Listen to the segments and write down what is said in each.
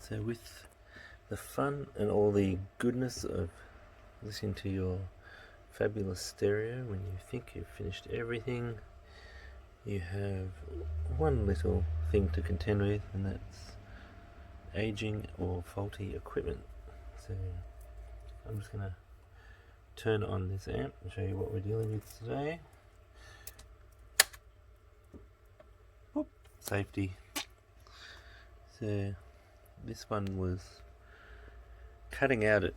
So with the fun and all the goodness of listening to your fabulous stereo, when you think you've finished everything, you have one little thing to contend with, and that's aging or faulty equipment. So I'm just going to turn on this amp and show you what we're dealing with today. Whoop, safety. So this one was cutting out at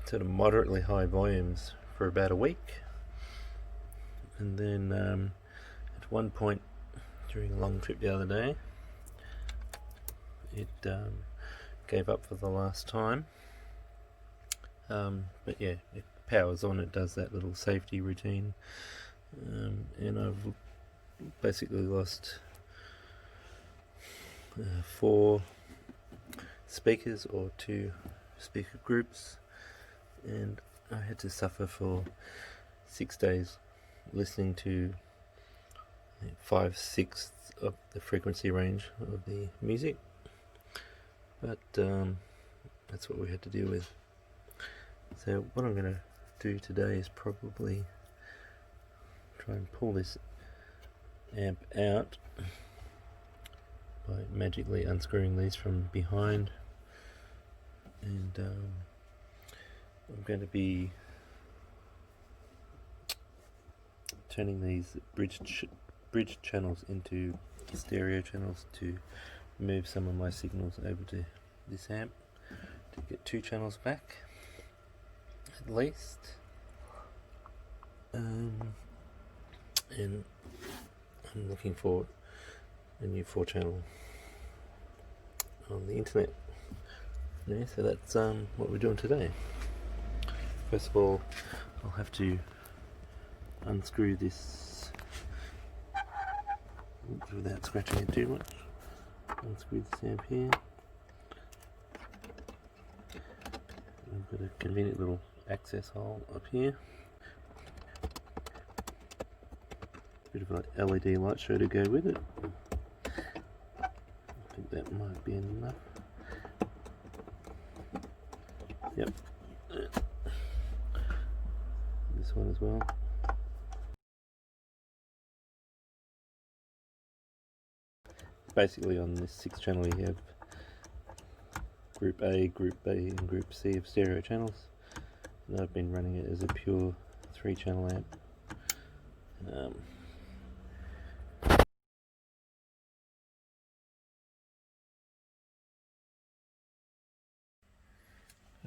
sort of moderately high volumes for about a week, and then at one point during a long trip the other day it gave up for the last time, but yeah, it powers on, it does that little safety routine, and I've basically lost 4 speakers or 2 speaker groups, and I had to suffer for 6 days listening to 5/6 of the frequency range of the music, but that's what we had to deal with. So what I'm going to do today is probably try and pull this amp out by magically unscrewing these from behind, and I'm going to be turning these bridge channels into stereo channels to move some of my signals over to this amp to get 2 channels back at least, and I'm looking for a new 4-channel on the internet. Yeah, so that's what we're doing today. First of all, I'll have to unscrew this without scratching it too much. Unscrew this amp here. I've got a convenient little access hole up here. Bit of an LED light show to go with it. I think that might be enough. Yep. This one as well. Basically on this 6 channel you have Group A, Group B and Group C of stereo channels, and I've been running it as a pure 3-channel amp.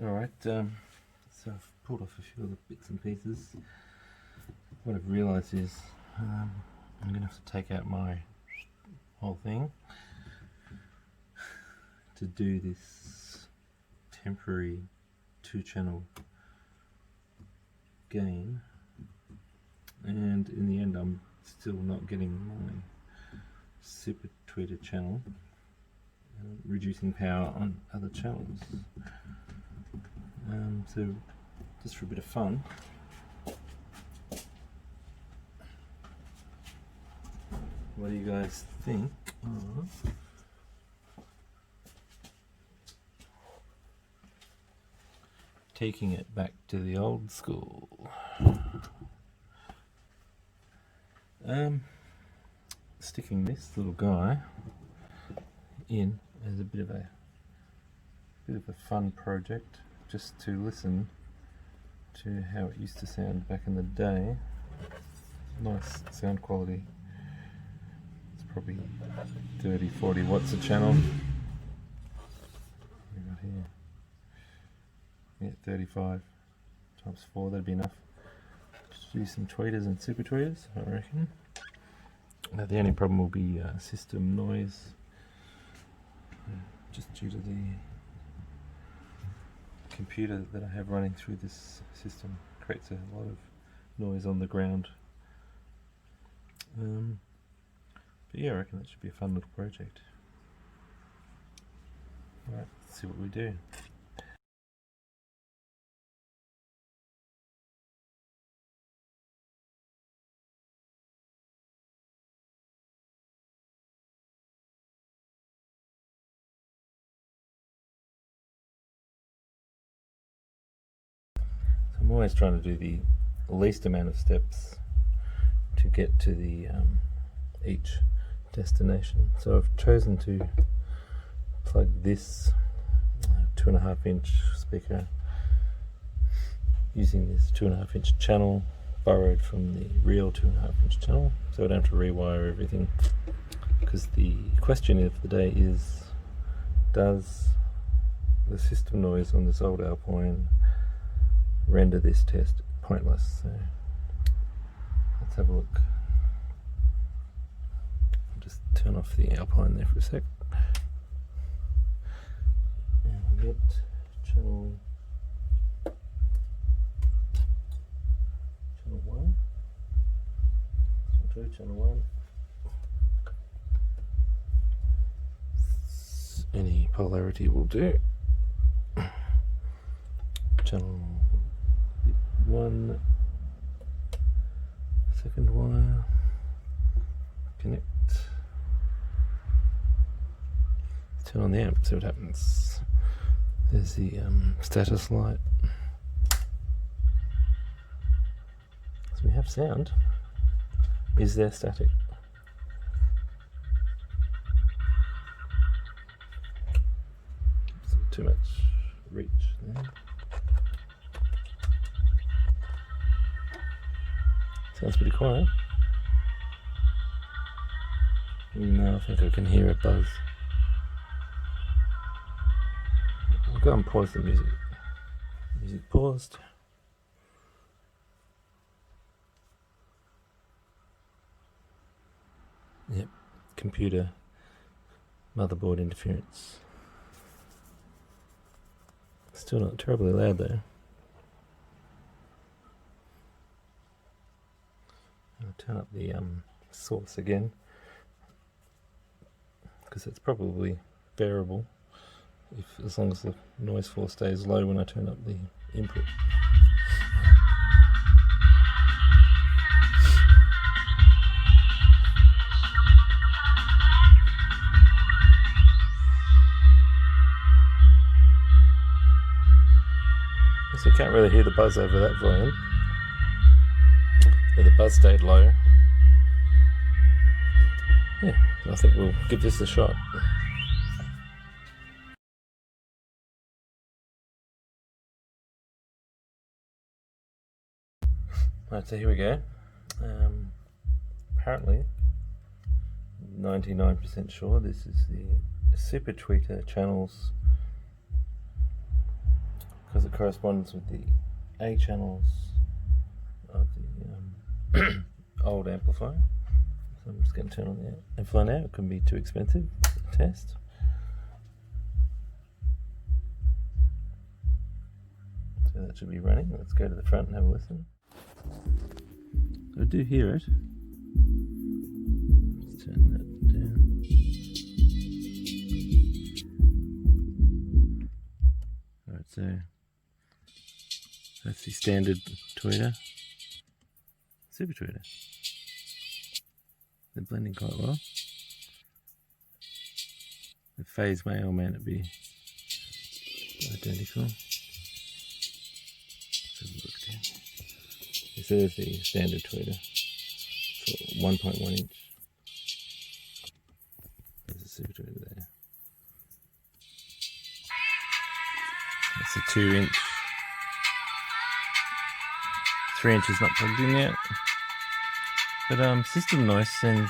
Alright, so I've pulled off a few of the bits and pieces. What I've realised is I'm going to have to take out my whole thing to do this temporary 2-channel gain, and in the end I'm still not getting my super tweeter channel, reducing power on other channels. So just for a bit of fun, what do you guys think of taking it back to the old school? Sticking this little guy in as a bit of a fun project, just to listen to how it used to sound back in the day. Nice sound quality. It's probably 30-40 watts a channel. Right here. Yeah, 35 times 4, that'd be enough. Just do some tweeters and super tweeters, I reckon. Now the only problem will be system noise, just due to the computer that I have running through this system. Creates a lot of noise on the ground. But yeah, I reckon that should be a fun little project. Alright, let's see what we do. I'm always trying to do the least amount of steps to get to the each destination. So I've chosen to plug this 2.5 inch speaker using this 2.5 inch channel borrowed from the real 2.5 inch channel, so I don't have to rewire everything, because the question of the day is, does the system noise on this old Alpine render this test pointless? So let's have a look. I'll just turn off the Alpine there for a sec. And we get channel 1. Channel 1. Any polarity will do. Channel 1, second wire, connect, turn on the amp, see what happens. There's the status light. So we have sound. Is there static? Too much reach there. Sounds pretty quiet. No, I think I can hear a buzz. I'll go and pause the music. Music paused. Yep, computer motherboard interference. Still not terribly loud though. I'll turn up the source again, because it's probably bearable as long as the noise floor stays low when I turn up the input. So you can't really hear the buzz over that volume. So the buzz stayed low. Yeah, I think we'll give this a shot. Right, so here we go. Apparently, 99% sure this is the super tweeter channels, because it corresponds with the A channels of the old amplifier. So I'm just going to turn on the amplifier now. It can be too expensive to test. So that should be running. Let's go to the front and have a listen. I do hear it. Let's turn that down. Alright, so that's the standard tweeter. Super tweeter. They're blending quite well. The phase may or may not be identical. Let's have a look down. This is the standard tweeter. So 1.1 inch. There's a super tweeter there. That's a 2 inch. 3 inches not plugged in yet. But system noise seems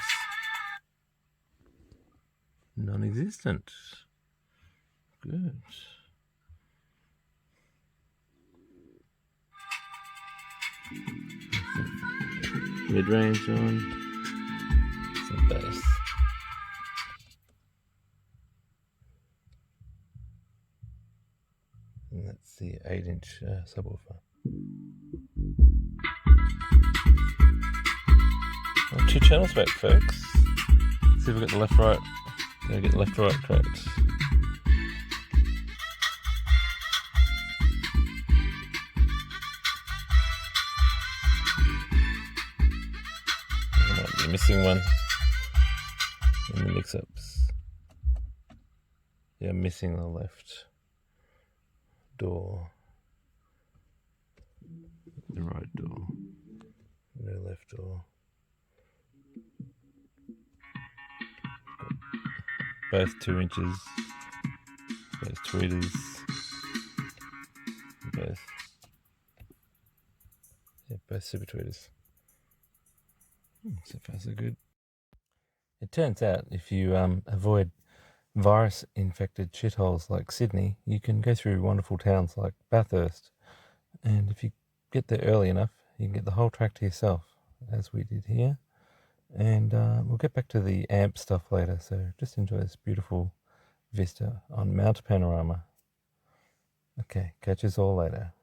non-existent. Good. Mid-range on. Some bass. And that's the 8 inch subwoofer. Well, 2 channels back, folks. See if we got the left right. Gotta get left right correct. I might be missing one in the mix-ups. Yeah, I'm missing the left door. The right door. No left door. Both 2 inches. Both tweeters. Both super tweeters. So far so good. It turns out if you avoid virus-infected shitholes like Sydney, you can go through wonderful towns like Bathurst, and if you get there early enough, you can get the whole track to yourself, as we did here. And we'll get back to the amp stuff later, so just enjoy this beautiful vista on Mount Panorama. Okay, catch us all later.